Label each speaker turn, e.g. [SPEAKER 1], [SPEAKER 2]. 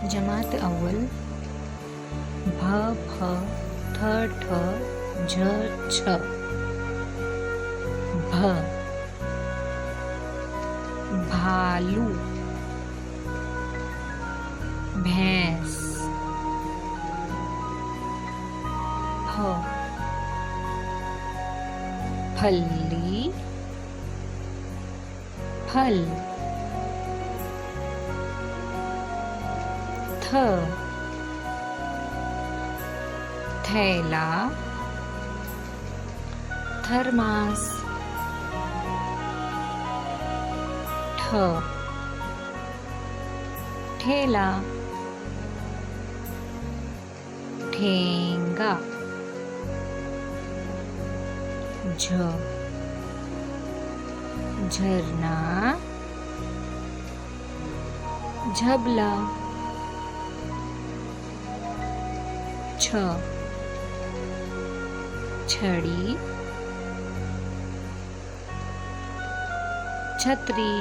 [SPEAKER 1] जमात अव्वल भ फ थ ठ झ छ भ भालू भैंस फ फल्ली फल थ थैला थर्मास ठ ठेला ठेंगा झ झरना झबला छ छड़ी छतरी